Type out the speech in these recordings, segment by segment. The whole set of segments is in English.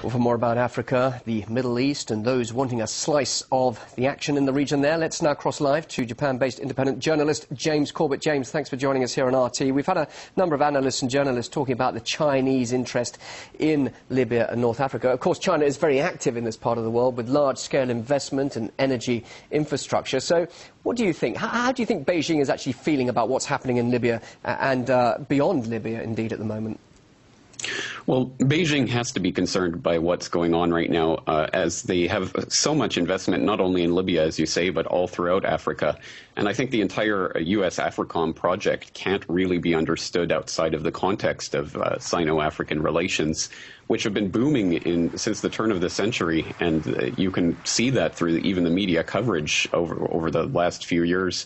Well, for more about Africa, the Middle East, and those wanting a slice of the action in the region there, let's now cross live to Japan-based independent journalist James Corbett. James, thanks for joining us here on RT. We've had a number of analysts and journalists talking about the Chinese interest in Libya and North Africa. Of course, China is very active in this part of the world with large-scale investment and energy infrastructure. So what do you think? How do you think Beijing is actually feeling about what's happening in Libya and beyond Libya, indeed, at the moment? Well, Beijing has to be concerned by what's going on right now, as they have so much investment, not only in Libya, as you say, but all throughout Africa. And I think the entire U.S.-AFRICOM project can't really be understood outside of the context of Sino-African relations, which have been booming since the turn of the century. And you can see that through even the media coverage over the last few years.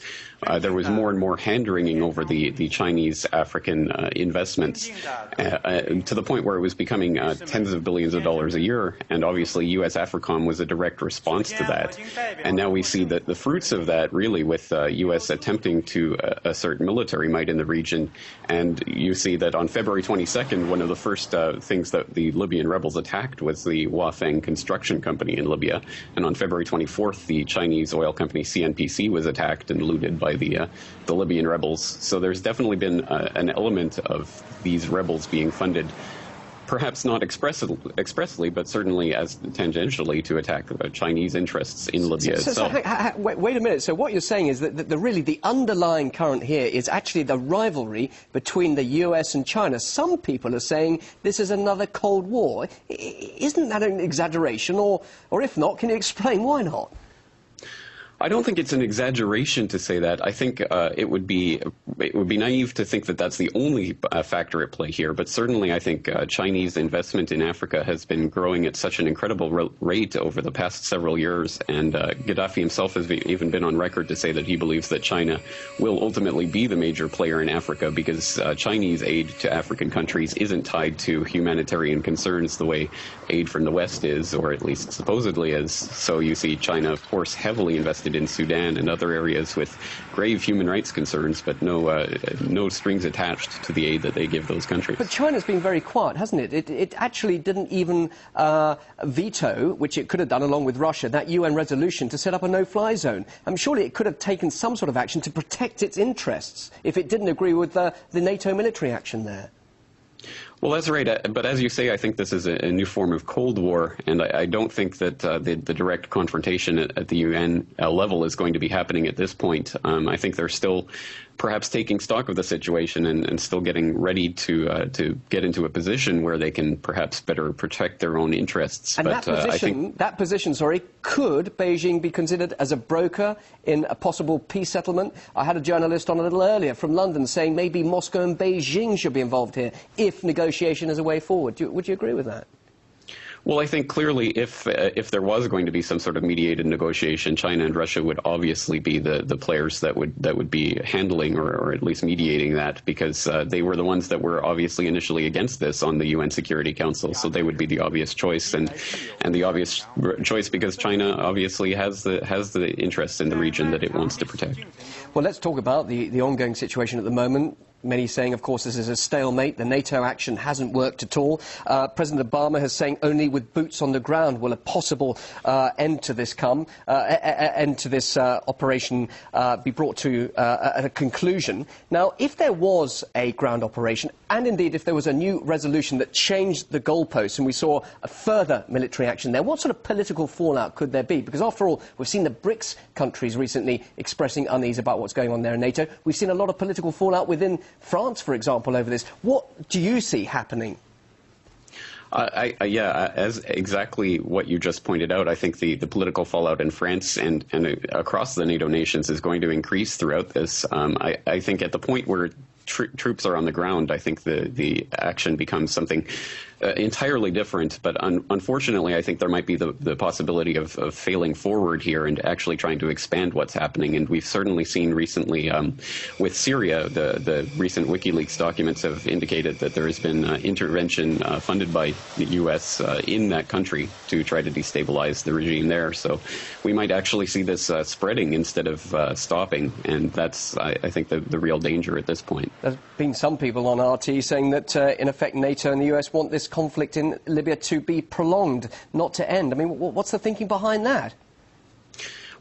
There was more and more hand-wringing over the Chinese-African investments, to the point where it was becoming tens of billions of dollars a year. And obviously, U.S.-AFRICOM was a direct response to that. And now we see that the fruits of that, really, with U.S. attempting to assert military might in the region. And you see that on February 22nd, one of the first things that the Libyan rebels attacked was the Huafeng construction company in Libya. And on February 24th, the Chinese oil company CNPC was attacked and looted by the Libyan rebels. So there's definitely been an element of these rebels being funded, perhaps not expressly, but certainly as tangentially to attack Chinese interests in Libya itself. Wait a minute. So what you're saying is that really the underlying current here is actually the rivalry between the US and China. Some people are saying this is another Cold War. Isn't that an exaggeration? Or if not, can you explain why not? I don't think it's an exaggeration to say that. I think it would be naive to think that that's the only factor at play here. But certainly, I think Chinese investment in Africa has been growing at such an incredible rate over the past several years. And Gaddafi himself has even been on record to say that he believes that China will ultimately be the major player in Africa, because Chinese aid to African countries isn't tied to humanitarian concerns the way aid from the West is, or at least supposedly is. So you see China, of course, heavily invested in Sudan and other areas with grave human rights concerns, but no strings attached to the aid that they give those countries. But China's been very quiet, hasn't it? It actually didn't even veto, which it could have done along with Russia, that UN resolution to set up a no-fly zone. Surely it could have taken some sort of action to protect its interests if it didn't agree with the NATO military action there. Well, that's right. But as you say, I think this is a new form of Cold War, and I don't think that the direct confrontation at the UN level is going to be happening at this point. I think they're still perhaps taking stock of the situation and still getting ready to get into a position where they can perhaps better protect their own interests. And but, that position, could Beijing be considered as a broker in a possible peace settlement? I had a journalist on a little earlier from London saying maybe Moscow and Beijing should be involved here if negotiation is a way forward. Would you agree with that? Well, I think clearly if there was going to be some sort of mediated negotiation, China and Russia would obviously be the players that would be handling or at least mediating that, because they were the ones that were obviously initially against this on the UN Security Council. So they would be the obvious choice, and the obvious choice because China obviously has the interests in the region that it wants to protect. Well, let's talk about the ongoing situation at the moment. Many saying, of course, this is a stalemate. The NATO action hasn't worked at all. President Obama is saying only with boots on the ground will a possible end to this operation be brought to a conclusion. Now, if there was a ground operation, and indeed if there was a new resolution that changed the goalposts and we saw a further military action there, what sort of political fallout could there be? Because after all, we've seen the BRICS countries recently expressing unease about what's going on there in NATO. We've seen a lot of political fallout within France, for example, over this. What do you see happening? Yeah, as exactly what you just pointed out, I think the political fallout in France and across the NATO nations is going to increase throughout this. I think at the point where troops are on the ground, I think the action becomes something entirely different. But unfortunately, I think there might be the possibility of failing forward here and actually trying to expand what's happening. And we've certainly seen recently with Syria, the recent WikiLeaks documents have indicated that there has been intervention funded by the U.S. In that country to try to destabilize the regime there. So we might actually see this spreading instead of stopping. And that's, I think, the real danger at this point. There's been some people on RT saying that, in effect, NATO and the US want this this conflict in Libya to be prolonged, not to end. I mean, what's the thinking behind that?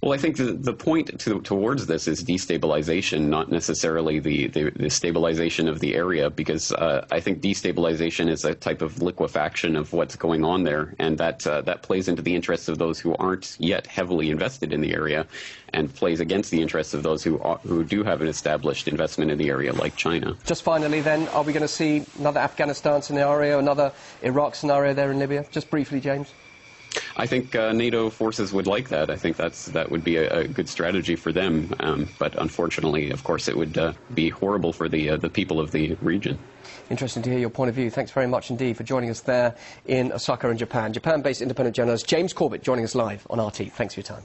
Well, I think the point towards this is destabilization, not necessarily the stabilization of the area, because I think destabilization is a type of liquefaction of what's going on there, and that plays into the interests of those who aren't yet heavily invested in the area, and plays against the interests of those who do have an established investment in the area, like China. Just finally, then, are we going to see another Afghanistan scenario, another Iraq scenario there in Libya? Just briefly, James. I think NATO forces would like that. I think that would be a good strategy for them. But unfortunately, of course, it would be horrible for the people of the region. Interesting to hear your point of view. Thanks very much indeed for joining us there in Osaka in Japan. Japan-based independent journalist James Corbett joining us live on RT. Thanks for your time.